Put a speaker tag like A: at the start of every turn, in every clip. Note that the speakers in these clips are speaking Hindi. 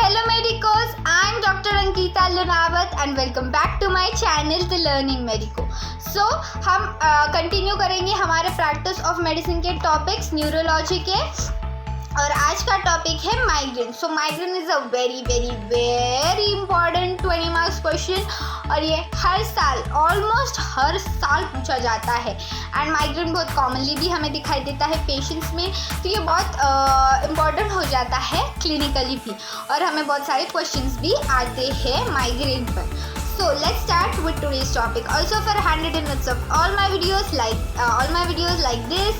A: Hello medicos, I'm Dr. Ankita Lunawat and welcome back to my channel The Learning Medico. So हम कंटिन्यू करेंगे हमारे प्रैक्टिस ऑफ मेडिसिन के टॉपिक्स न्यूरोलॉजी के, और आज का टॉपिक है migraine. So migraine is a very very very important 20 marks question, और ये हर साल ऑलमोस्ट हर साल पूछा जाता है. एंड माइग्रेन बहुत कॉमनली भी हमें दिखाई देता है पेशेंट्स में, तो ये बहुत इम्पॉर्टेंट हो जाता है क्लिनिकली भी, और हमें बहुत सारे क्वेश्चंस भी आते हैं माइग्रेन पर. So let's start with today's topic. Also for handwritten notes of all my videos like this,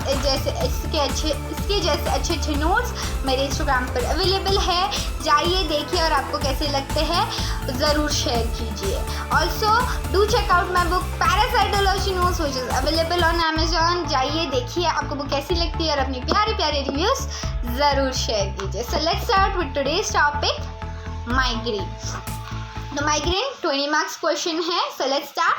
A: इसके जैसे अच्छे नोट्स मेरे इंस्टाग्राम पर अवेलेबल है. जाइए देखिए, और आपको कैसे लगते हैं ज़रूर शेयर कीजिए. Also do check out my book parasitology notes which is available on Amazon. जाइए देखिए आपको बुक कैसी लगती है, और अपनी प्यारे प्यारे रिव्यूज़ ज़रूर शेयर कीजिए. So let's start with today's topic, migraine. The migraine 20 marks question है. So let's start.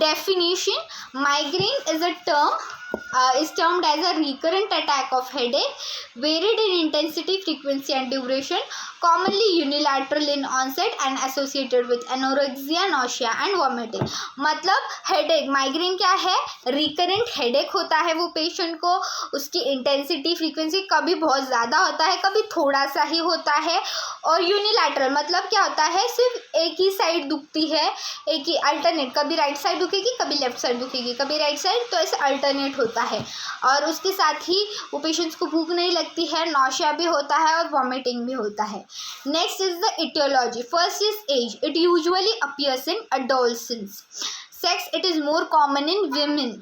A: Definition: migraine is termed as a recurrent attack of headache, varied in intensity, frequency and duration, commonly unilateral in onset and associated with anorexia, nausea and vomiting. मतलब हेडेक, माइग्रेन क्या है? रिकरेंट हेडेक होता है वो पेशेंट को. उसकी इंटेंसिटी फ्रीक्वेंसी कभी बहुत ज़्यादा होता है, कभी थोड़ा सा ही होता है. और यूनिलैटरल मतलब क्या होता है? सिर्फ एक ही साइड दुखती है, एक ही अल्टरनेट, कभी राइट साइड दुखेगी, कभी लेफ्ट साइड दुखेगी, कभी राइट साइड, तो ऐसे अल्टरनेट होता है. और उसके साथ ही वो पेशेंट्स को भूख नहीं लगती है, नौशिया भी होता है और वॉमिटिंग भी होता है. Next is the etiology. First is age. It usually appears in adolescence. Sex. It is more common in women.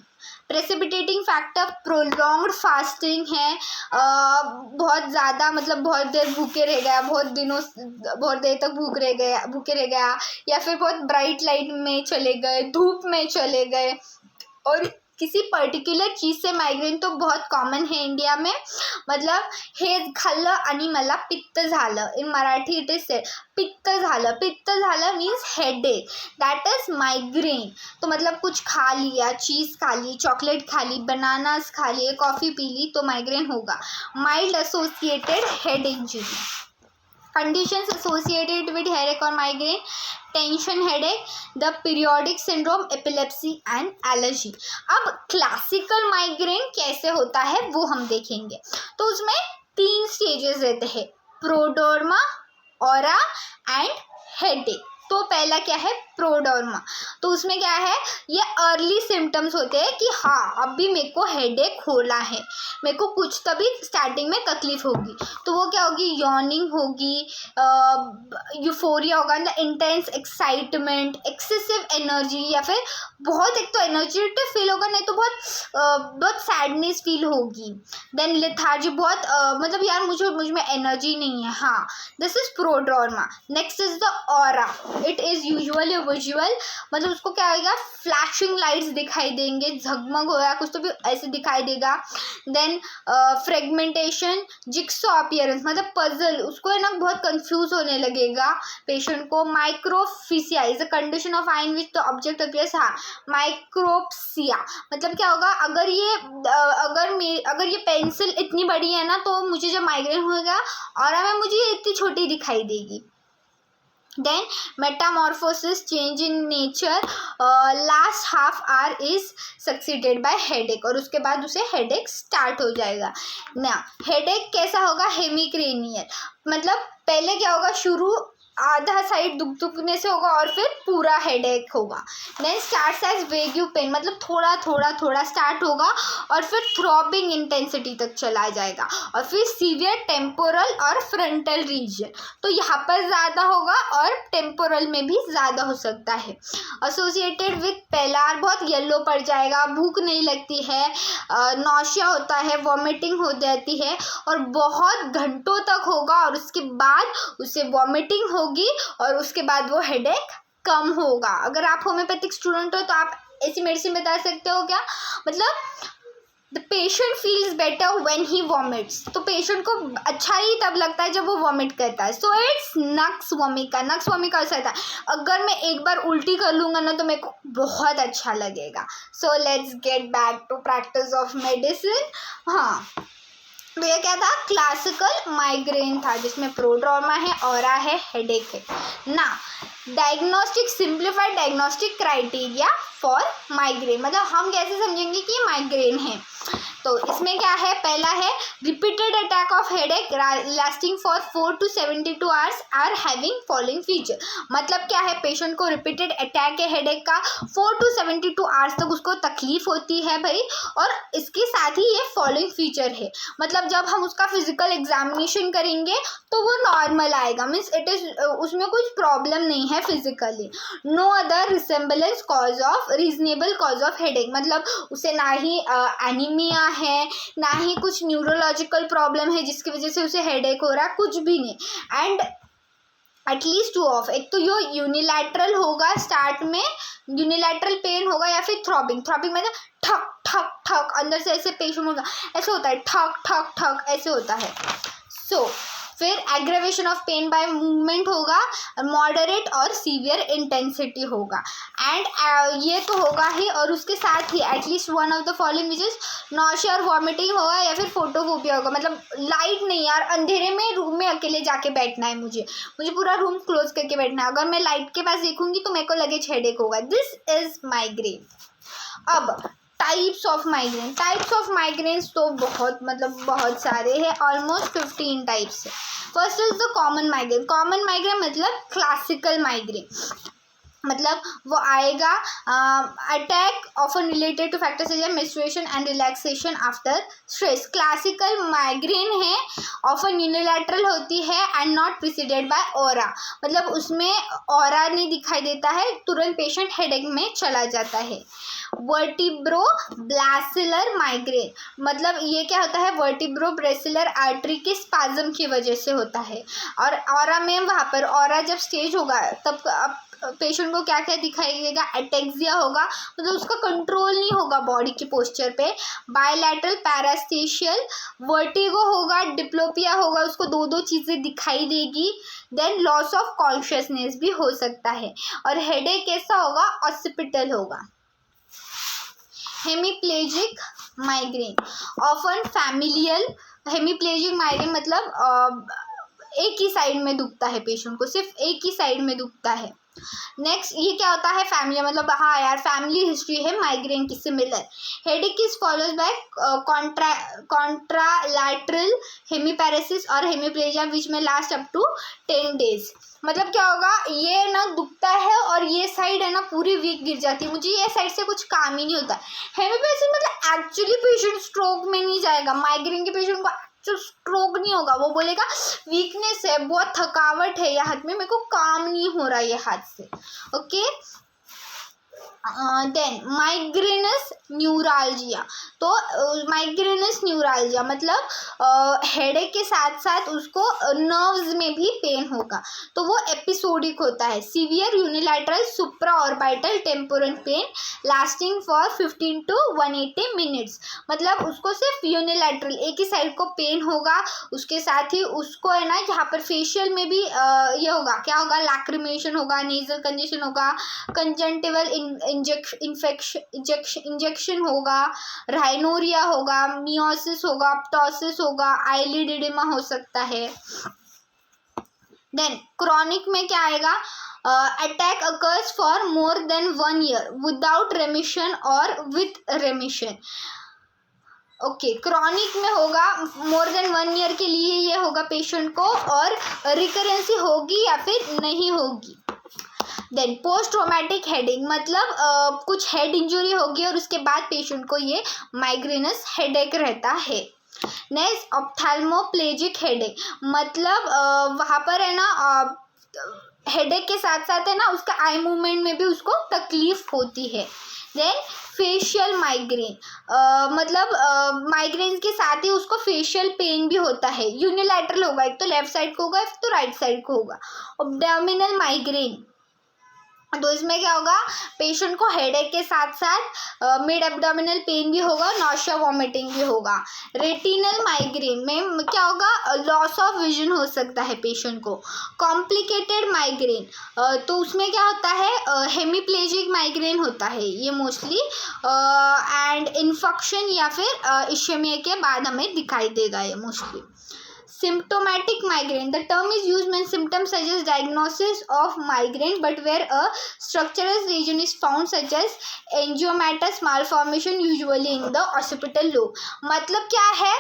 A: Precipitating factor prolonged fasting है. बहुत ज़्यादा मतलब बहुत देर भूखे रह गया, बहुत देर तक भूखे रह गया, या फिर बहुत ब्राइट लाइट में चले गए, धूप में चले गए, और किसी पर्टिकुलर चीज़ से माइग्रेन तो बहुत कॉमन है इंडिया में. मतलब हे खाल्लं आणि मला पित्त झालं. इन मराठी इट इज पित्त झालं means headache, that is migraine. तो मतलब कुछ खा लिया, चीज़ खा ली, चॉकलेट खा ली, बनानास खा लिए, कॉफ़ी पी ली, तो माइग्रेन होगा. Mild associated head injury. Conditions associated with headache or migraine: tension headache, the periodic syndrome, epilepsy and allergy. अब क्लासिकल माइग्रेन कैसे होता है वो हम देखेंगे. तो उसमें 3 स्टेजेस रहते हैं: प्रोडर्मा, ऑरा एंड हेडेक. तो पहला क्या है? प्रोडर्मा. तो उसमें क्या है? ये अर्ली सिम्टम्स होते हैं कि हाँ अभी मेरे को हेडेक हो रहा है, मेरे को कुछ तभी स्टार्टिंग में तकलीफ होगी. तो वो क्या होगी? यॉर्निंग होगी, यूफोरिया होगा, मतलब इंटेंस एक्साइटमेंट, एक्सेसिव एनर्जी, या फिर बहुत, एक तो एनर्जेटिक फील होगा, नहीं तो बहुत सैडनेस फील होगी. देन लेथार्जी, बहुत मतलब यार मुझ में एनर्जी नहीं है. हाँ, this is prodroma. Next is the aura. It is usually visual, मतलब उसको क्या होगा? फ्लैशिंग लाइट्स दिखाई देंगे, झगमग होगा कुछ तो भी ऐसे दिखाई देगा. देन फ्रेगमेंटेशन, जिक्सो अपीयरेंस, मतलब पजल, उसको है ना बहुत कंफ्यूज होने लगेगा पेशेंट को. Micropsia is a condition of eye in which the object appears. हाँ, माइक्रोप्सिया मतलब क्या होगा? अगर ये पेंसिल इतनी बड़ी है ना, तो मुझे जब माइग्रेन होगा और हमें मुझे ये इतनी छोटी दिखाई देगी. Then metamorphosis, change in nature, last half hour is succeeded by headache, और उसके बाद उसे headache स्टार्ट हो जाएगा ना. headache कैसा होगा? हेमिक्रेनियल, मतलब पहले क्या होगा? शुरू आधा साइड दुखने से होगा और फिर पूरा हेडेक होगा. देन स्टार्ट्स एज वेग्यू पेन, मतलब थोड़ा स्टार्ट होगा और फिर थ्रॉबिंग इंटेंसिटी तक चला जाएगा, और फिर सीवियर टेम्पोरल और फ्रंटल रीजन. तो यहाँ पर ज़्यादा होगा और टेम्पोरल में भी ज़्यादा हो सकता है. एसोसिएटेड विथ पेलार, बहुत येलो पड़ जाएगा, भूख नहीं लगती है, नौशिया होता है, वॉमिटिंग हो जाती है, और बहुत घंटों तक होगा, और उसके बाद उसे वॉमिटिंग होगी, और उसके बाद वो हेडेक कम होगा. अगर आप होम्योपैथिक स्टूडेंट हो तो आप ऐसी मेडिसिन बता सकते हो क्या? मतलब the patient feels better when he vomits. तो पेशेंट को अच्छा ही तब लगता है जब वो वॉमिट करता है. So it's nux vomica. Nux vomica हो सकता है अगर मैं एक बार उल्टी कर लूँगा ना तो मेरे को बहुत अच्छा लगेगा. So let's get back to practice of medicine. हाँ, तो ये क्या था, क्लासिकल माइग्रेन था जिसमें प्रोड्रोमा है, ऑरा है, हेडेक है ना। Diagnostic, simplified diagnostic criteria for migraine, मतलब हम कैसे समझेंगे कि माइग्रेन है। तो इसमें क्या है, पहला है repeated attack of headache lasting for 4 to 72 hours are having following feature. मतलब क्या है, पेशेंट को रिपीटेड अटैक है हेडेक का, 4 to 72 आवर्स तक उसको तकलीफ होती है भाई, और इसके साथ ही ये फॉलोइंग फीचर है। मतलब जब हम उसका फिजिकल एग्जामिनेशन करेंगे तो वो नॉर्मल आएगा, मीन्स इट इज उसमें कुछ प्रॉब्लम नहीं है physically. No other resemblance cause of reasonable cause of headache, मतलब उसे ना ही एनीमिया है, ना ही कुछ न्यूरोलॉजिकल प्रॉब्लम है जिसकी वजह से उसे हेडेक हो रहा है, कुछ भी नहीं। एंड एटलीस्ट 2 ऑफ, एक तो यो यूनिलैटरल होगा, स्टार्ट में यूनिलैटरल पेन होगा, या फिर थ्रॉबिंग मतलब ठक ठक ठक अंदर से ऐसे पेशेंट होगा, ऐसे होता है, ठक ठक ठक ऐसे होता है। सो फिर aggravation of pain by movement होगा, मॉडरेट और सीवियर इंटेंसिटी होगा। एंड ये तो होगा ही, और उसके साथ ही at least 1 of the following which is nausea और वॉमिटिंग होगा, या फिर फोटोफोबिया होगा। मतलब लाइट नहीं यार, अंधेरे में रूम में अकेले जाके बैठना है, मुझे पूरा रूम क्लोज करके बैठना है, अगर मैं लाइट के पास देखूंगी तो मेरे को लगे हेडेक होगा। This is migraine. अब टाइप्स ऑफ माइग्रेन्स तो बहुत सारे हैं, ऑलमोस्ट 15 टाइप्स है। First is the common migraine मतलब क्लासिकल माइग्रेन, मतलब वो आएगा attack often related to factors such as menstruation and relaxation after stress. Classical migraine है, ऑफन यूनिलैटरल होती है and not preceded by aura, मतलब उसमें ऑरा नहीं दिखाई देता है, तुरंत पेशेंट हेडेक में चला जाता है। वर्टिब्रो ब्लासिलर माइग्रेन, मतलब ये क्या होता है, वर्टिब्रो ब्रेसिलर आर्टरी के स्पाज्म की वजह से होता है। और ऑरा में, वहाँ पर ऑरा जब स्टेज होगा तब पेशेंट को क्या क्या दिखाई देगा, एटेक्सिया होगा, मतलब उसका कंट्रोल नहीं होगा बॉडी की पोस्चर पे। बायलैटरल पैरास्थेशियल वर्टिगो होगा, डिप्लोपिया होगा, उसको 2 चीज़ें दिखाई देगी। देन लॉस ऑफ कॉन्शियसनेस भी हो सकता है। और हेडेक कैसा होगा, ऑसिपिटल होगा। Hemiplegic migraine often familial, hemiplegic migraine मतलब एक ही साइड में दुखता है, पेशेंट को सिर्फ एक ही साइड में दुखता है। नेक्स्ट ये क्या होता है, फैमिली, मतलब हाँ यार फैमिली हिस्ट्री है माइग्रेन की similar. Headache is follows by contralateral hemiparesis और हेमीप्लेजिया विच में लास्ट अप टू 10 days। मतलब क्या होगा, ये ना दुखता है और ये साइड है ना पूरी वीक गिर जाती है, मुझे ये साइड से कुछ काम ही नहीं होता। हेमीपैरेसिस मतलब एक्चुअली पेशेंट स्ट्रोक में नहीं जाएगा, माइग्रेन के पेशेंट को जो स्ट्रोक नहीं होगा, वो बोलेगा वीकनेस है, बहुत थकावट है, या हाथ में मेरे को काम नहीं हो रहा ये हाथ से। ओके, देन माइग्रेनस न्यूरालजिया, तो माइग्रेनस न्यूरालजिया मतलब हेडेक के साथ साथ उसको नर्व्स में भी पेन होगा, तो वो एपिसोडिक होता है। Severe unilateral supra orbital temporal pain lasting for 15 to 180 minutes, मतलब उसको सिर्फ यूनिलैटरल एक ही साइड को पेन होगा, उसके साथ ही उसको है ना यहाँ पर फेशियल में भी ये होगा, क्या होगा, लैक्रिमेशन होगा, नेजल कंजेशन होगा, कंजंक्टिवल इंजेक्शन होगा, राइनोरिया होगा, मियोसिस होगा, प्टोसिस होगा, आईलिड एडिमा हो सकता है। देन क्रॉनिक में क्या आएगा, attack occurs for more than 1 year without रेमिशन और विथ रेमिशन। ओके, क्रॉनिक में होगा मोर देन 1 year के लिए ये होगा पेशेंट को, और रिकरेंसी होगी या फिर नहीं होगी। देन पोस्ट ट्रॉमेटिक हेडेक, मतलब कुछ हेड इंजरी होगी और उसके बाद पेशेंट को ये माइग्रेनस हेडेक रहता है। नेक्स्ट ऑप्थेल्मोप्लेजिक हेडेक, मतलब वहाँ पर है ना हेडेक के साथ साथ है ना उसका आई मूवमेंट में भी उसको तकलीफ होती है। देन फेशियल माइग्रेन, मतलब माइग्रेन के साथ ही उसको फेशियल पेन भी होता है, यूनिलैटरल होगा, एक तो लेफ्ट साइड को होगा एक तो राइट साइड को होगा। एब्डोमिनल माइग्रेन, तो इसमें क्या होगा, पेशेंट को हेडेक के साथ साथ मिड एब्डोमिनल पेन भी होगा, नॉशिया वॉमिटिंग भी होगा। रेटिनल माइग्रेन में क्या होगा, लॉस ऑफ विजन हो सकता है पेशेंट को। कॉम्प्लिकेटेड माइग्रेन, तो उसमें क्या होता है, हेमीप्लेजिक माइग्रेन होता है ये मोस्टली, एंड इन्फेक्शन या फिर इशेमिया के बाद हमें दिखाई देगा ये mostly. Symptomatic migraine. The term is used when symptoms suggest diagnosis of migraine, but where a structural region is found, such as angiomatous malformation, usually in the occipital lobe. मतलब क्या है,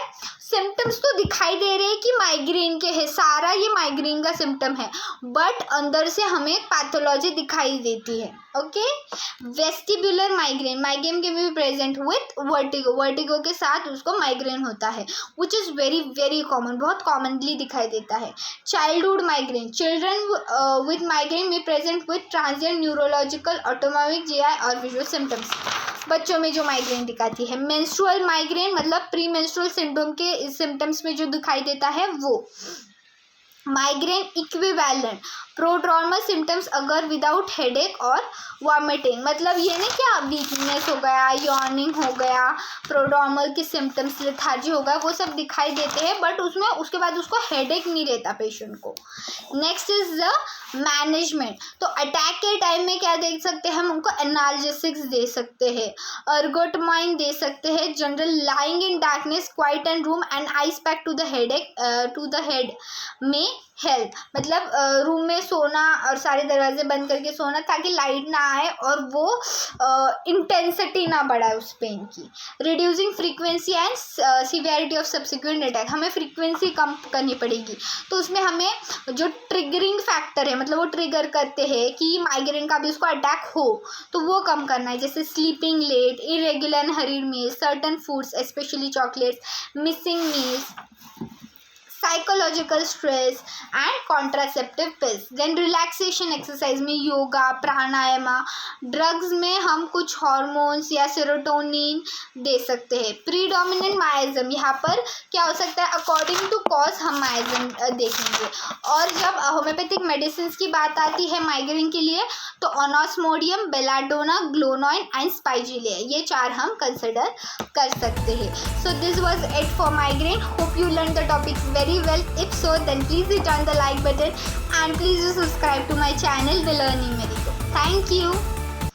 A: सिम्टम्स तो दिखाई दे रहे हैं कि माइग्रेन के है, सारा ये माइग्रेन का सिम्टम है, बट अंदर से हमें पैथोलॉजी दिखाई देती है। ओके, वेस्टिबुलर माइग्रेन, माइग्रेन के भी प्रेजेंट विथ वर्टिगो, वर्टिगो के साथ उसको माइग्रेन होता है, which is very very common, बहुत कॉमनली दिखाई देता है। Childhood migraine, children with migraine में present with transient neurological, autonomic, GI और विजुअल सिम्टम्स, बच्चों में जो माइग्रेन दिखाती है। मेंस्ट्रुअल माइग्रेन मतलब प्री मेंस्ट्रुअल सिंड्रोम के सिम्टम्स में जो दिखाई देता है वो। माइग्रेन इक्विवेलेंट, प्रोड्रोमल सिम्टम्स अगर विदाउट हेडेक और वॉमिटिंग, मतलब ये नहीं क्या वीकनेस हो गया, यॉर्निंग हो गया, प्रोड्रोमल के सिम्टम्स, लेथार्जी हो गया, वो सब दिखाई देते हैं, बट उसमें उसके बाद उसको हेडेक नहीं रहता पेशेंट को। नेक्स्ट इज द मैनेजमेंट, तो अटैक के टाइम में क्या दे सकते हैं हम उनको, एनाल्जेसिक्स दे सकते हैं, अर्गोटमाइन दे सकते हैं, general lying in darkness, quiet and room and ice pack to the headache to the head में हेल्प, मतलब रूम में सोना और सारे दरवाजे बंद करके सोना ताकि लाइट ना आए और वो इंटेंसिटी ना बढ़ाए उस पेन की। Reducing frequency and severity of subsequent attack, हमें फ्रीक्वेंसी कम करनी पड़ेगी, तो उसमें हमें जो ट्रिगरिंग फैक्टर है, मतलब वो ट्रिगर करते हैं कि माइग्रेन का भी उसको अटैक हो, तो वो कम करना है, जैसे sleeping late, irregular hurried meals, certain foods specially chocolates, missing meals, psychological stress and contraceptive pills. Then relaxation exercise में योगा, प्राणायाम, ड्रग्स में हम कुछ हार्मोन्स या सेरोटोनिन दे सकते हैं। प्रीडोमिनेंट माइजम, यहाँ पर क्या हो सकता है, अकॉर्डिंग टू कॉज हम माइजम देखेंगे। और जब होम्योपैथिक मेडिसिन की बात आती है माइग्रेन के लिए, तो ऑनोस्मोडियम, बेलाडोना, ग्लोनॉइन एंड स्पाइजिलिया, ये 4 हम कंसिडर कर सकते हैं। So this was it for migraine. Hope you learned the topic very well. If so, then please hit on the like button and please subscribe to my channel, The Learning Marigo. Thank you.